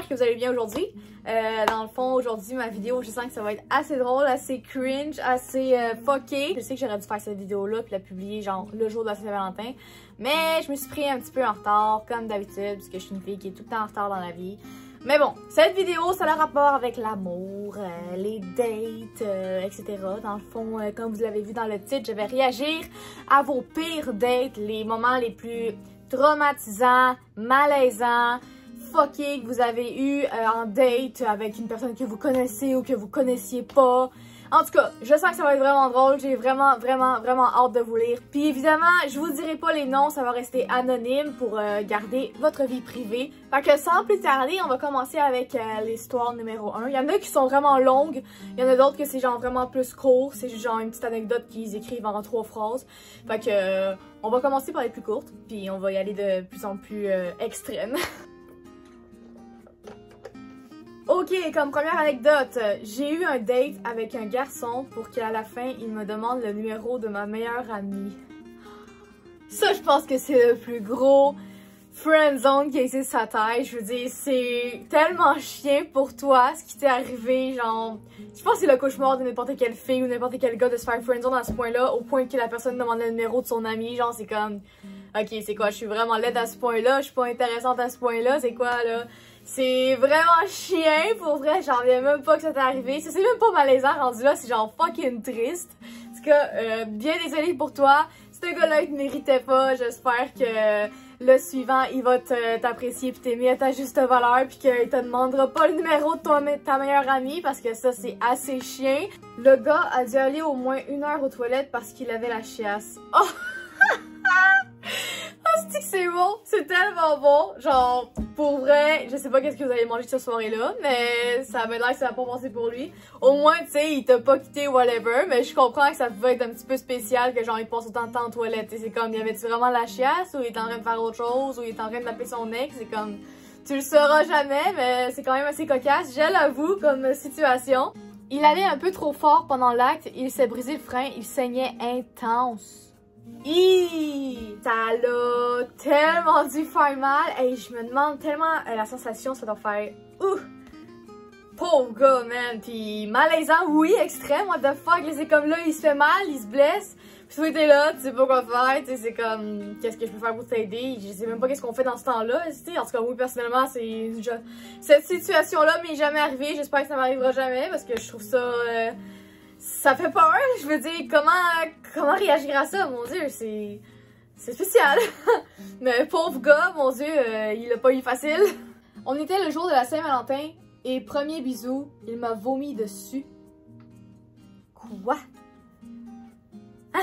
que vous allez bien aujourd'hui. Dans le fond, aujourd'hui, ma vidéo, je sens que ça va être assez drôle, assez cringe, assez fucké. Je sais que j'aurais dû faire cette vidéo-là puis la publier genre le jour de la Saint-Valentin. Mais je me suis pris un petit peu en retard, comme d'habitude, parce que je suis une fille qui est tout le temps en retard dans la vie. Mais bon, cette vidéo, ça a le rapport avec l'amour, les dates, etc. Dans le fond, comme vous l'avez vu dans le titre, je vais réagir à vos pires dates, les moments les plus traumatisants, malaisants, fuckés que vous avez eu en date avec une personne que vous connaissez ou que vous connaissiez pas. En tout cas, je sens que ça va être vraiment drôle. J'ai vraiment hâte de vous lire. Puis évidemment, je vous dirai pas les noms, ça va rester anonyme pour garder votre vie privée. Fait que sans plus tarder, on va commencer avec l'histoire numéro 1. Il y en a qui sont vraiment longues, il y en a d'autres que c'est genre vraiment plus court. C'est genre une petite anecdote qu'ils écrivent en 3 phrases. Fait que on va commencer par les plus courtes, puis on va y aller de plus en plus extrêmes. Ok, comme première anecdote, j'ai eu un date avec un garçon pour qu'à la fin, il me demande le numéro de ma meilleure amie. Ça, je pense que c'est le plus gros friendzone qui existe sur sa taille. Je veux dire, c'est tellement chien pour toi, ce qui t'est arrivé, genre... Je pense que c'est le cauchemar de n'importe quelle fille ou n'importe quel gars de se faire friendzone à ce point-là, au point que la personne demande le numéro de son ami, genre c'est comme... Ok, c'est quoi, je suis vraiment laide à ce point-là, je suis pas intéressante à ce point-là, c'est quoi, là? C'est vraiment chien, pour vrai, j'en reviens même pas que ça t'est arrivé. C'est même pas malaisant rendu là, c'est genre fucking triste. En tout cas, bien désolée pour toi. Ce gars-là, il te méritait pas. J'espère que le suivant, il va t'apprécier pis t'aimer à ta juste valeur pis qu'il te demandera pas le numéro de ta meilleure amie parce que ça, c'est assez chien. Le gars a dû aller au moins 1 heure aux toilettes parce qu'il avait la chiasse. Oh! C'est bon, c'est tellement bon, genre pour vrai, je sais pas qu'est-ce que vous allez manger cette soirée-là, mais ça avait l'air que ça va pas passer pour lui. Au moins, tu sais, il t'a pas quitté whatever, mais je comprends que ça pouvait être un petit peu spécial que genre il passe autant de temps en toilette. C'est comme, y avait-tu vraiment la chiasse ou il est en train de faire autre chose ou il est en train de taper son ex, c'est comme, tu le sauras jamais, mais c'est quand même assez cocasse, je l'avoue, comme situation. Il allait un peu trop fort pendant l'acte, il s'est brisé le frein, il saignait intense. Ça l'a tellement dû faire mal. Et je me demande tellement la sensation ça doit faire. Ouh! Pauvre gars, man! Pis malaisant, oui, extrême, what the fuck? C'est comme là, il se fait mal, il se blesse. Pis toi, t'es là, tu sais pas quoi faire, tu sais, c'est comme, qu'est-ce que je peux faire pour t'aider? Je sais même pas qu'est-ce qu'on fait dans ce temps-là, tu sais. En tout cas, moi, personnellement, c'est. Cette situation-là m'est jamais arrivée. J'espère que ça m'arrivera jamais parce que je trouve ça. Ça fait peur, je veux dire, comment réagir à ça, mon Dieu, c'est spécial. Mais pauvre gars, mon Dieu, il l'a pas eu facile. On était le jour de la Saint-Valentin et premier bisou, il m'a vomi dessus. Quoi? Hein?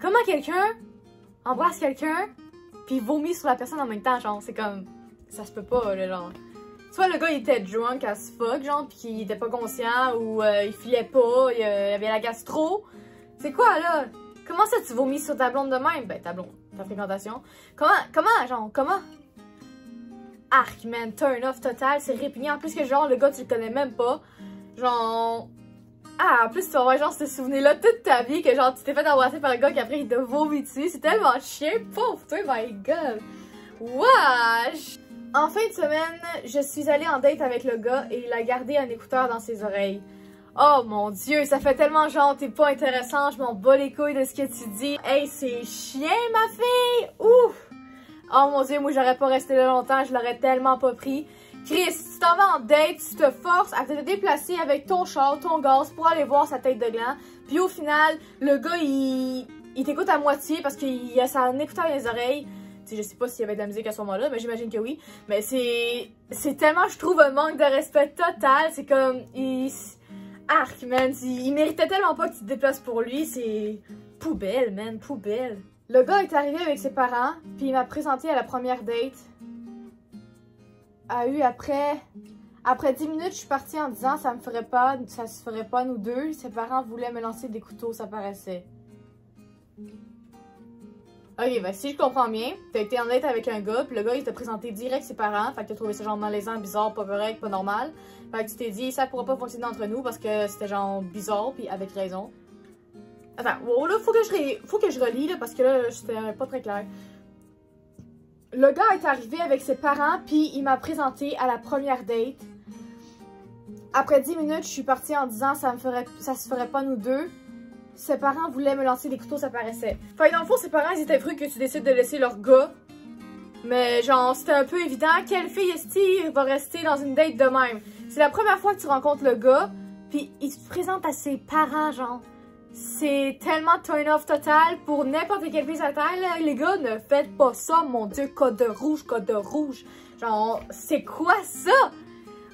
Comment quelqu'un embrasse quelqu'un puis vomit sur la personne en même temps, genre, c'est comme, ça se peut pas, là, genre. Soit le gars il était drunk as fuck, genre, pis qu'il était pas conscient, ou il filait pas, il avait la gastro. C'est quoi, là? Comment ça tu vomis sur ta blonde de même? Ben, ta blonde, ta fréquentation. Comment? Arc, man, turn off total, c'est répugnant. En plus que, genre, le gars, tu le connais même pas. Genre... Ah, en plus, tu vas avoir, genre, ce souvenir-là toute ta vie, que, genre, tu t'es fait embrasser par un gars qui, après, il t'a vomi dessus. C'est tellement chien, pauvre toi, my god. Wesh! En fin de semaine, je suis allée en date avec le gars et il a gardé un écouteur dans ses oreilles. Oh mon Dieu, ça fait tellement genre t'es pas intéressant, je m'en bats les couilles de ce que tu dis. Hey, c'est chien ma fille! Ouf! Oh mon Dieu, moi j'aurais pas resté là longtemps, je l'aurais tellement pas pris. Chris, tu t'en vas en date, tu te forces à te déplacer avec ton char, ton gaz pour aller voir sa tête de gland. Puis au final, le gars il t'écoute à moitié parce qu'il a son écouteur dans les oreilles. T'sais, je sais pas s'il y avait de la musique à ce moment-là, mais j'imagine que oui. Mais c'est tellement, je trouve, un manque de respect total. C'est comme, arc, man. Il méritait tellement pas que tu te déplaces pour lui. C'est poubelle, man, poubelle. Le gars est arrivé avec ses parents, puis il m'a présenté à la première date. Après 10 minutes, je suis partie en disant ça se ferait pas nous deux. Ses parents voulaient me lancer des couteaux, ça paraissait. Ok, ben si je comprends bien, t'as été en date avec un gars, puis le gars il t'a présenté direct ses parents, fait que t'as trouvé ça genre malaisant, bizarre, pas correct, pas normal. Fait que tu t'es dit ça pourra pas fonctionner entre nous parce que c'était genre bizarre, puis avec raison. Attends, wow, là, faut que je relis là parce que là, c'était pas très clair. Le gars est arrivé avec ses parents, puis il m'a présenté à la première date. Après 10 minutes, je suis partie en disant ça se ferait pas nous deux. Ses parents voulaient me lancer des couteaux, ça paraissait. Fait que dans le fond, ses parents, ils étaient frustrés que tu décides de laisser leur gars. Mais genre, c'était un peu évident. Quelle fille est-ce va rester dans une date de même? C'est la première fois que tu rencontres le gars, puis il se présente à ses parents, genre. C'est tellement turn-off total pour n'importe quelle fille sur la terre, là. Les gars, ne faites pas ça, mon Dieu. Code rouge, code rouge. Genre, c'est quoi ça?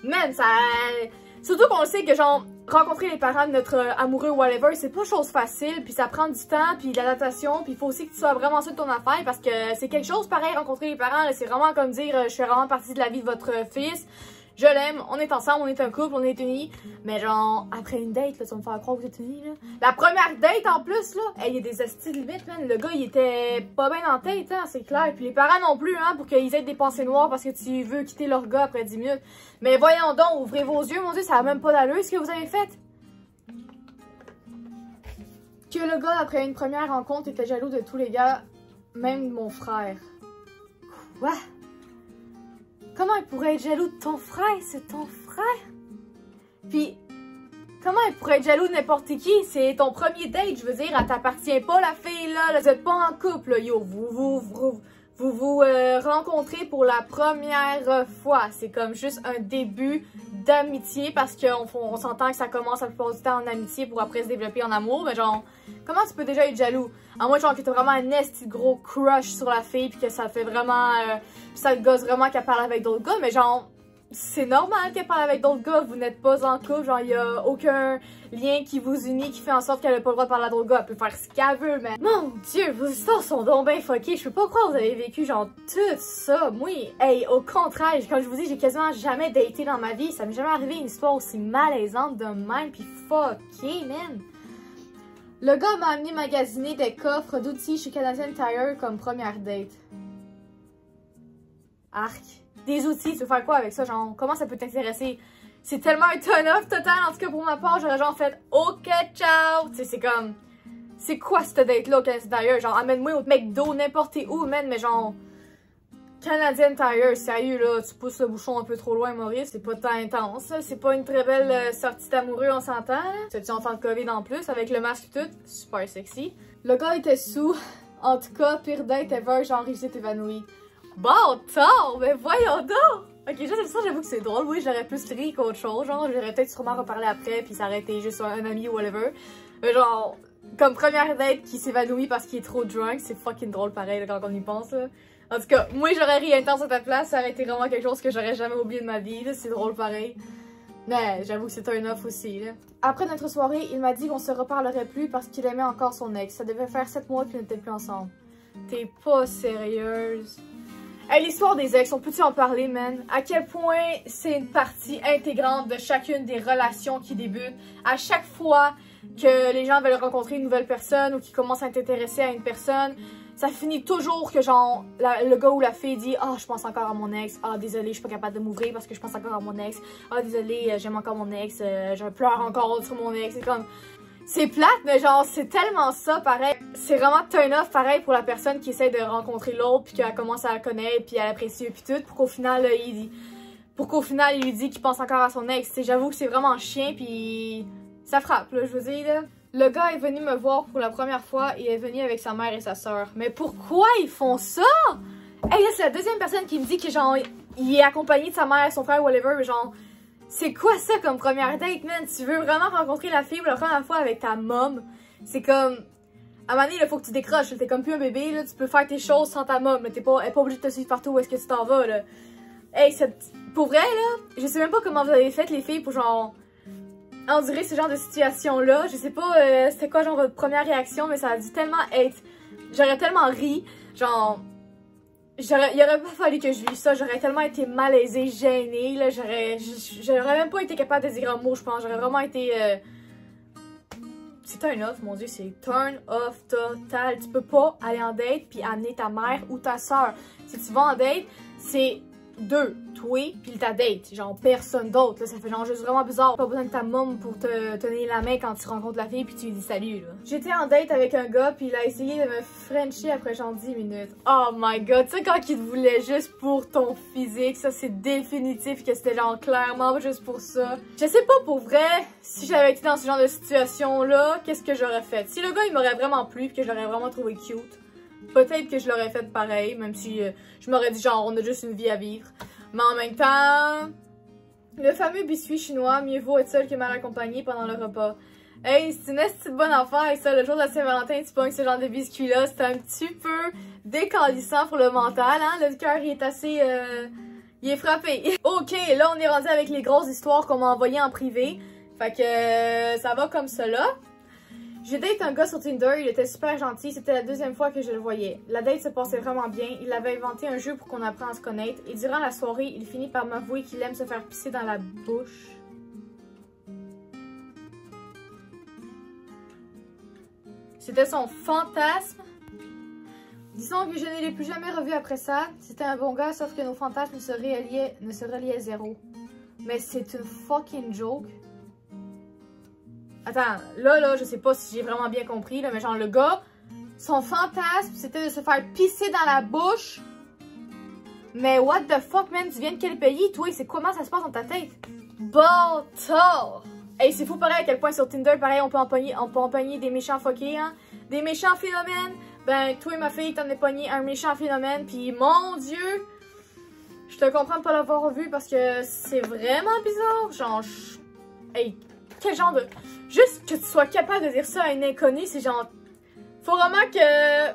Man, ça... Surtout qu'on sait que, genre, rencontrer les parents de notre amoureux ou whatever, c'est pas chose facile, puis ça prend du temps, puis de l'adaptation, puis il faut aussi que tu sois vraiment sûr de ton affaire, parce que c'est quelque chose pareil, rencontrer les parents, c'est vraiment comme dire, je fais vraiment partie de la vie de votre fils, je l'aime, on est ensemble, on est un couple, on est unis, mais genre, après une date, là, tu vas me faire croire que vous êtes unis, là. La première date, en plus, là, il y a des hosties de limite, man, le gars, il était pas bien en tête, hein, c'est clair, puis les parents non plus, hein, pour qu'ils aient des pensées noires parce que tu veux quitter leur gars après 10 minutes. Mais voyons donc, ouvrez vos yeux, mon Dieu, ça a même pas d'allure, ce que vous avez fait. Que le gars, après une première rencontre, était jaloux de tous les gars, même de mon frère. Quoi? Comment il pourrait être jaloux de ton frère? C'est ton frère? Puis, comment il pourrait être jaloux de n'importe qui? C'est ton premier date, je veux dire, elle t'appartient pas, la fille, là, vous êtes pas en couple, là, yo, vous rencontrez pour la première fois. C'est comme juste un début d'amitié parce qu'on s'entend que ça commence la plupart du temps en amitié pour après se développer en amour. Mais genre, comment tu peux déjà être jaloux? À moins genre que t'as vraiment un esti gros crush sur la fille puis que ça fait vraiment... ça te gosse vraiment qu'elle parle avec d'autres gars. Mais genre, c'est normal qu'elle parle avec d'autres gars. Vous n'êtes pas en couple. Genre, il y a aucun lien qui vous unit qui fait en sorte qu'elle n'a pas le droit de parler à d'autres gars. Elle peut faire ce qu'elle veut, mais... Mon Dieu, vos histoires sont donc bien fuckées. Je peux pas croire que vous avez vécu genre tout ça. Moi, hey, au contraire, comme je vous dis, j'ai quasiment jamais daté dans ma vie. Ça m'est jamais arrivé une histoire aussi malaisante de même pis fucké, man. Le gars m'a amené magasiner des coffres d'outils chez Canadian Tire comme première date. Arc. Des outils, tu veux faire quoi avec ça? Genre, comment ça peut t'intéresser? C'est tellement un turn-off total. En tout cas, pour ma part, j'aurais genre fait OK, ciao! Tu sais, c'est comme... C'est quoi cette date-là au Canadian Tire? Genre, amène-moi au McDo, n'importe où, man, mais genre... Canadian Tire, sérieux, là, tu pousses le bouchon un peu trop loin, Maurice, c'est pas tant intense, là. C'est pas une très belle sortie d'amoureux, on s'entend, là. C'est-tu en temps de COVID en plus, avec le masque et tout, super sexy. Le gars était sous, en tout cas, pire date ever, genre, il s'est évanoui. Bon, tard, mais voyons donc! Ok, juste ça, j'avoue que c'est drôle, oui, j'aurais plus ri qu'autre chose, genre, j'aurais peut-être sûrement reparlé après, puis ça aurait été juste un ami ou whatever. Mais genre, comme première date qui s'évanouit parce qu'il est trop drunk, c'est fucking drôle pareil, là, quand on y pense, là. En tout cas, moi j'aurais ri intense à ta place, ça aurait été vraiment quelque chose que j'aurais jamais oublié de ma vie, c'est drôle pareil. Mais j'avoue que c'est un off aussi, là. Après notre soirée, il m'a dit qu'on se reparlerait plus parce qu'il aimait encore son ex. Ça devait faire 7 mois qu'ils n'étaient plus ensemble. T'es pas sérieuse? Hey, l'histoire des ex, on peut-tu en parler, man? À quel point c'est une partie intégrante de chacune des relations qui débutent. À chaque fois que les gens veulent rencontrer une nouvelle personne ou qu'ils commencent à t'intéresser à une personne, ça finit toujours que genre le gars ou la fille dit « Ah, je pense encore à mon ex. Ah, désolé, je suis pas capable de m'ouvrir parce que je pense encore à mon ex. Ah, désolé, j'aime encore mon ex. Je pleure encore sur mon ex. » C'est comme... C'est plate, mais genre, c'est tellement ça, pareil. C'est vraiment turn off, pareil, pour la personne qui essaie de rencontrer l'autre, puis qu'elle commence à la connaître, puis à l'apprécier, puis tout, pour qu'au final, il lui dit qu'il pense encore à son ex. J'avoue que c'est vraiment chien, puis ça frappe, là, je veux dire, là. Le gars est venu me voir pour la première fois et est venu avec sa mère et sa soeur. Mais pourquoi ils font ça? Hey, là, c'est la deuxième personne qui me dit que, genre, il est accompagné de sa mère, son frère, whatever, mais genre... C'est quoi ça comme première date, man? Tu veux vraiment rencontrer la fille pour la première fois avec ta mom? C'est comme... À un moment donné, il faut que tu décroches. T'es comme plus un bébé, là. Tu peux faire tes choses sans ta mom. Elle est pas obligée de te suivre partout où est-ce que tu t'en vas, là. Hey, pour vrai, là, je sais même pas comment vous avez fait, les filles, pour genre... endurer ce genre de situation-là. Je sais pas c'était quoi, genre, votre première réaction, mais ça a dû tellement être... J'aurais tellement ri. Genre... Il aurait pas fallu que je vive ça, j'aurais tellement été malaisée, gênée, là, j'aurais même pas été capable de dire un mot, je pense, j'aurais vraiment été, c'est turn off, mon Dieu, c'est turn off total, tu peux pas aller en date puis amener ta mère ou ta soeur. Si tu vas en date, c'est deux, toi pis ta date, genre personne d'autre, là, ça fait genre juste vraiment bizarre. Pas besoin de ta mom pour te tenir la main quand tu rencontres la fille pis tu lui dis salut, là. J'étais en date avec un gars pis il a essayé de me frencher après genre 10 minutes. Oh my god, tu sais quand il te voulait juste pour ton physique, ça c'est définitif que c'était genre clairement juste pour ça. Je sais pas pour vrai, si j'avais été dans ce genre de situation là, qu'est-ce que j'aurais fait? Si le gars il m'aurait vraiment plu pis que j'aurais vraiment trouvé cute, peut-être que je l'aurais fait pareil, même si je m'aurais dit genre on a juste une vie à vivre. Mais en même temps, le fameux biscuit chinois, mieux vaut être seul que mal accompagné pendant le repas. Hey, c'est une petite bonne affaire et ça, le jour de la Saint-Valentin, tu pognes ce genre de biscuit-là, c'est un petit peu décalissant pour le mental, hein. Le cœur il est assez... il est frappé. Ok, là on est rendu avec les grosses histoires qu'on m'a envoyées en privé. Fait que ça va comme ça là. J'ai date un gars sur Tinder, il était super gentil, c'était la deuxième fois que je le voyais. La date se passait vraiment bien, il avait inventé un jeu pour qu'on apprenne à se connaître et durant la soirée, il finit par m'avouer qu'il aime se faire pisser dans la bouche. C'était son fantasme. Disons que je ne l'ai plus jamais revu après ça. C'était un bon gars, sauf que nos fantasmes se reliaient à zéro. Mais c'est une fucking joke. Attends, là, je sais pas si j'ai vraiment bien compris, là, mais genre, le gars, son fantasme, c'était de se faire pisser dans la bouche. Mais what the fuck, man, tu viens de quel pays, toi? C'est comment ça se passe dans ta tête? Bâtard! Hey, c'est fou pareil à quel point sur Tinder, pareil, on peut empoigner des méchants fuckés, hein? Des méchants phénomènes. Ben, toi et ma fille, t'en es pogné un méchant phénomène, pis mon Dieu! Je te comprends de pas l'avoir vu parce que c'est vraiment bizarre. Genre, hey, quel genre de... Juste que tu sois capable de dire ça à une inconnue, c'est genre... Faut vraiment que...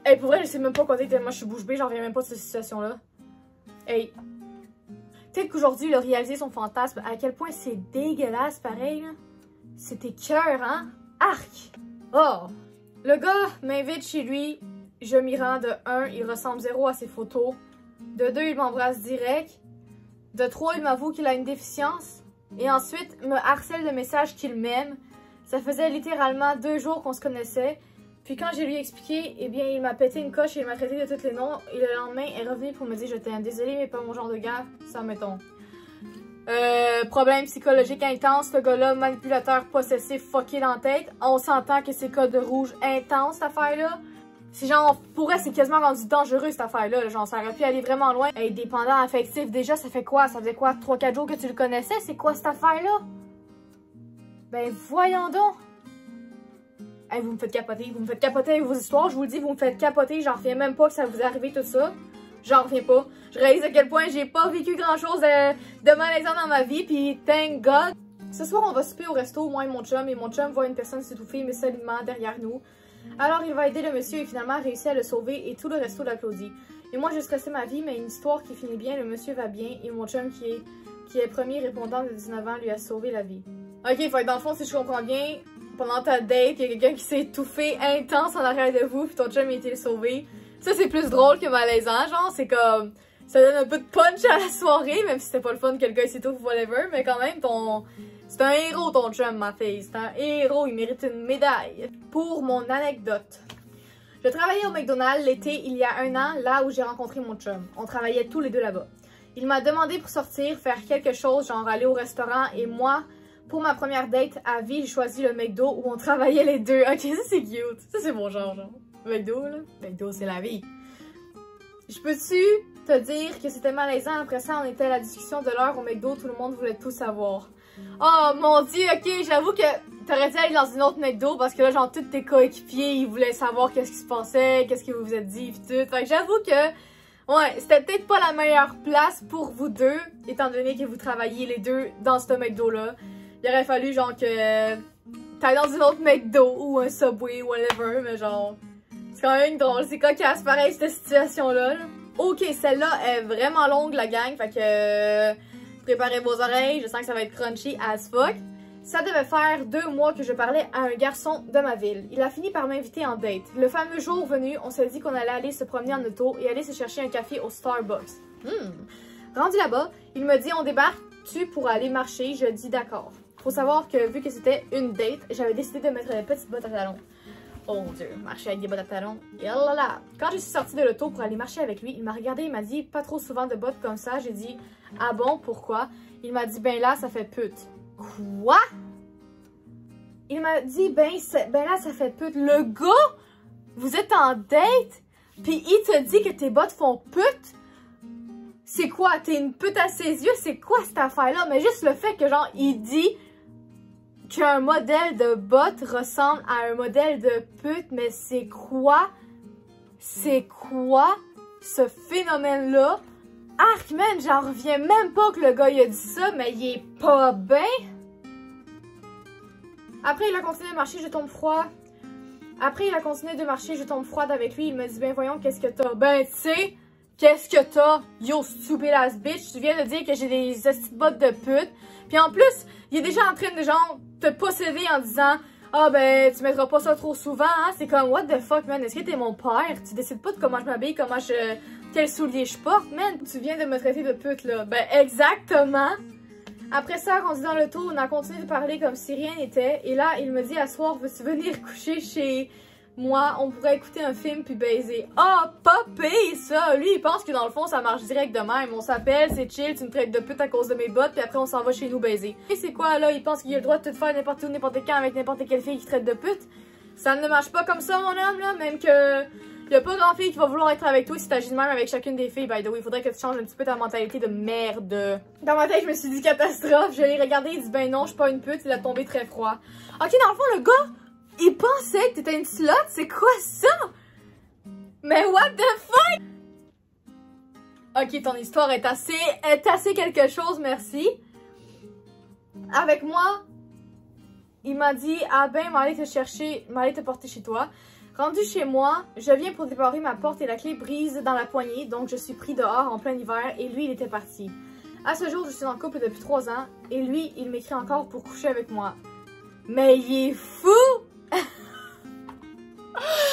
Hey, pour vrai, je sais même pas quoi dire tellement je suis bouche bée, j'en reviens même pas de cette situation-là. Hey. Peut-être qu'aujourd'hui, il a réalisé son fantasme, à quel point c'est dégueulasse, pareil, là. C'était cœur, hein? Arc! Oh! Le gars m'invite chez lui, je m'y rends de 1, il ressemble zéro à ses photos. De 2, il m'embrasse direct. De 3, il m'avoue qu'il a une déficience. Et ensuite, me harcèle de messages qu'il m'aime. Ça faisait littéralement 2 jours qu'on se connaissait. Puis quand j'ai lui expliqué, eh bien, il m'a pété une coche et il m'a traité de tous les noms. Et le lendemain, il est revenu pour me dire « Je t'aime, désolé, mais pas mon genre de gars. » Ça, mettons. Problème psychologique intense. Ce gars-là, manipulateur, possessif, fucké dans la tête. On s'entend que c'est code rouge intense, cette affaire-là. C'est genre, pour elle, c'est quasiment rendu dangereux, cette affaire-là. Genre, ça aurait pu aller vraiment loin. Hey, dépendant affectif, déjà, ça fait quoi? Ça faisait quoi? 3-4 jours que tu le connaissais? C'est quoi cette affaire-là? Ben, voyons donc! Hey, vous me faites capoter. Vous me faites capoter avec vos histoires. Je vous le dis, vous me faites capoter. J'en reviens même pas que ça vous est arrivé tout ça. J'en reviens pas. Je réalise à quel point j'ai pas vécu grand-chose de malaisant dans ma vie. Puis, thank God! Ce soir, on va souper au resto, moi et mon chum voit une personne s'étouffer, mais seulement derrière nous. Alors il va aider le monsieur et finalement réussit à le sauver et tout le resto l'applaudit. Et moi je stressais ma vie, mais une histoire qui finit bien, le monsieur va bien et mon chum qui est premier répondant de 19 ans lui a sauvé la vie. Ok, fait que dans le fond, si je comprends bien, pendant ta date, il y a quelqu'un qui s'est étouffé intense en arrière de vous puis ton chum a été sauvé. Ça c'est plus drôle que malaisant, genre c'est comme... Ça donne un peu de punch à la soirée, même si c'était pas le fun que le gars s'étouffe ou whatever, mais quand même ton... C'est un héros ton chum, ma fille. C'est un héros, il mérite une médaille. Pour mon anecdote. Je travaillais au McDonald's l'été il y a 1 an, là où j'ai rencontré mon chum. On travaillait tous les deux là-bas. Il m'a demandé pour sortir, faire quelque chose, genre aller au restaurant, et moi, pour ma première date à vie, j'ai choisi le McDo où on travaillait les deux. Ok, ça c'est cute. Ça c'est mon genre. McDo, là. McDo, c'est la vie. Je peux-tu te dire que c'était malaisant? Après ça, on était à la discussion de l'heure au McDo, tout le monde voulait tout savoir. Oh mon dieu, ok, j'avoue que t'aurais dû aller dans une autre McDo parce que là, genre, tous tes coéquipiers, ils voulaient savoir qu'est-ce qui se passait, qu'est-ce que vous vous êtes dit, pis tout. Fait que j'avoue que, ouais, c'était peut-être pas la meilleure place pour vous deux, étant donné que vous travailliez les deux dans ce McDo-là. Il aurait fallu, genre, que t'ailles dans une autre McDo ou un Subway ou whatever, mais genre, c'est quand même drôle, c'est cocasse, pareil, cette situation-là. Ok, celle-là est vraiment longue, la gang, fait que... Préparez vos oreilles, je sens que ça va être crunchy as fuck. Ça devait faire 2 mois que je parlais à un garçon de ma ville. Il a fini par m'inviter en date. Le fameux jour venu, on s'est dit qu'on allait aller se promener en auto et aller se chercher un café au Starbucks. Rendu là-bas, il me dit on débarque-tu pour aller marcher? Je dis d'accord. Faut savoir que vu que c'était une date, j'avais décidé de mettre les petites bottes à talons. Oh mon dieu, marcher avec des bottes à talons. Et là là. Quand je suis sortie de l'auto pour aller marcher avec lui, il m'a regardé, il m'a dit pas trop souvent de bottes comme ça. J'ai dit ah bon, pourquoi? Il m'a dit ben là, ça fait pute. Quoi? Il m'a dit ben là, ça fait pute. Le gars, vous êtes en date, puis il te dit que tes bottes font pute? C'est quoi? T'es une pute à ses yeux? C'est quoi cette affaire-là? Mais juste le fait que genre, il dit qu'un modèle de bottes ressemble à un modèle de pute, mais c'est quoi? C'est quoi ce phénomène-là? Arc, man, j'en reviens même pas que le gars il a dit ça, mais il est pas bien. Après, il a continué de marcher, je tombe froid. Après, il a continué de marcher, je tombe froide avec lui. Il me dit, ben voyons, qu'est-ce que t'as? Ben, tu sais, qu'est-ce que t'as? Yo, stupid ass bitch, tu viens de dire que j'ai des bottes de pute. Puis en plus, il est déjà en train de genre te posséder en disant, ah ben, tu mettras pas ça trop souvent, hein? C'est comme, what the fuck, man? Est-ce que t'es mon père? Tu décides pas de comment je m'habille, quels souliers je porte, man? Tu viens de me traiter de pute, là. Ben, exactement. Après ça, rendu dans l'auto, on a continué de parler comme si rien n'était. Et là, il me dit, à soir, veux-tu venir coucher chez moi? On pourrait écouter un film puis baiser. Ah, oh, pas pire, ça! Lui, il pense que dans le fond, ça marche direct de même. On s'appelle, c'est chill, tu me traites de pute à cause de mes bottes, puis après, on s'en va chez nous baiser. Et c'est quoi, là? Il pense qu'il a le droit de tout faire n'importe où, n'importe quand, avec n'importe quelle fille qui traite de pute? Ça ne marche pas comme ça, mon homme, là. Même que... y a pas grand fille qui va vouloir être avec toi si t'agis de même avec chacune des filles. By the way, il faudrait que tu changes un petit peu ta mentalité de merde. Dans ma tête, je me suis dit catastrophe. Je l'ai regardé, il dit ben non, je suis pas une pute. Il a tombé très froid. Ok, dans le fond, le gars, il pensait que t'étais une slut. C'est quoi ça? Mais what the fuck? Ok, ton histoire est assez quelque chose, merci. Avec moi, il m'a dit ah ben, m'aller te chercher, m'aller te porter chez toi. Rendu chez moi, je viens pour débarrer ma porte et la clé brise dans la poignée, donc je suis pris dehors en plein hiver et lui, il était parti. À ce jour, je suis en couple depuis 3 ans et lui, il m'écrit encore pour coucher avec moi. Mais il est fou!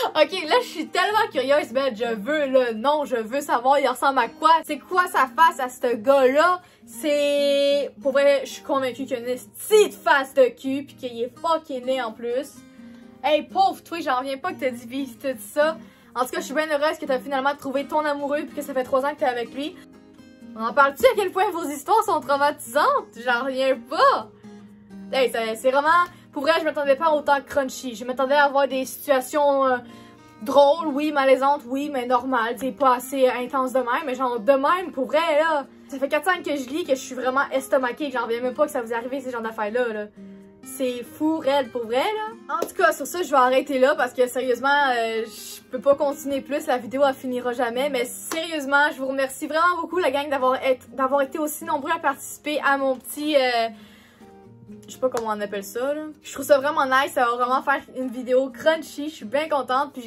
Ok, là, je suis tellement curieuse, ben, je veux le nom, je veux savoir, il ressemble à quoi? C'est quoi sa face à ce gars-là? C'est... Pour vrai, je suis convaincue qu'il a une petite face de cul pis qu'il est fucking laid en plus. Hey, pauvre toi, j'en reviens pas que t'as dit visiter tout ça. En tout cas, je suis bien heureuse que t'as finalement trouvé ton amoureux puis que ça fait 3 ans que t'es avec lui. On en parle-tu à quel point vos histoires sont traumatisantes? J'en reviens pas. Hey, c'est vraiment... Pour vrai, je m'attendais pas autant crunchy. Je m'attendais à avoir des situations drôles, oui, malaisantes, oui, mais normales. C'est pas assez intense de même, mais genre de même, pour vrai, là. Ça fait 4 ans que je lis que je suis vraiment estomaquée. J'en reviens même pas que ça vous arrive ces genres d'affaires-là, là. C'est fou, raide, pour vrai, là. En tout cas, sur ça, je vais arrêter là parce que, sérieusement, je peux pas continuer plus. La vidéo, elle finira jamais. Mais sérieusement, je vous remercie vraiment beaucoup, la gang, d'avoir été aussi nombreux à participer à mon petit... je sais pas comment on appelle ça, là. Je trouve ça vraiment nice. Ça va vraiment faire une vidéo crunchy. Je suis bien contente. Puis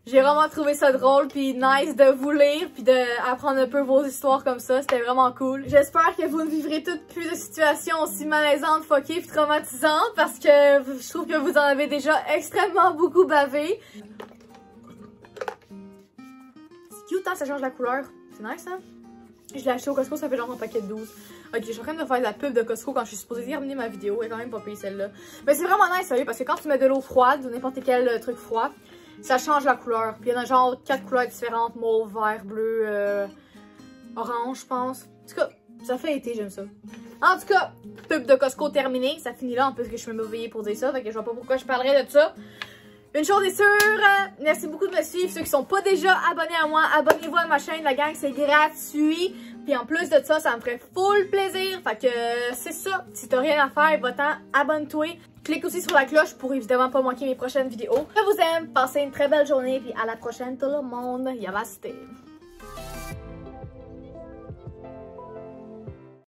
j'ai vraiment trouvé ça drôle puis nice de vous lire puis d'apprendre un peu vos histoires comme ça. C'était vraiment cool. J'espère que vous ne vivrez toutes plus de situations aussi malaisantes, fuckées puis traumatisantes parce que je trouve que vous en avez déjà extrêmement beaucoup bavé. C'est cute, hein, ça change la couleur. C'est nice, hein? Je l'ai acheté au Costco, ça fait genre un paquet de 12. Ok, je suis en train de faire de la pub de Costco quand je suis supposée terminer ma vidéo. Elle est quand même pas payée celle-là. Mais c'est vraiment nice, sérieux, parce que quand tu mets de l'eau froide ou n'importe quel truc froid, ça change la couleur. Puis il y en a genre 4 couleurs différentes, mauve, vert, bleu, orange, je pense. En tout cas, ça fait été, j'aime ça. En tout cas, pub de Costco terminée. Ça finit là, en plus que je suis même éveillée pour dire ça. Fait que je vois pas pourquoi je parlerais de ça. Une chose est sûre, merci beaucoup de me suivre. Ceux qui sont pas déjà abonnés à moi, abonnez-vous à ma chaîne, la gang, c'est gratuit. Puis en plus de ça, ça me ferait full plaisir. Fait que c'est ça. Si t'as rien à faire, va-t'en, abonne-toi. Clique aussi sur la cloche pour évidemment pas manquer mes prochaines vidéos. Je vous aime, passez une très belle journée, puis à la prochaine tout le monde. Yavaste!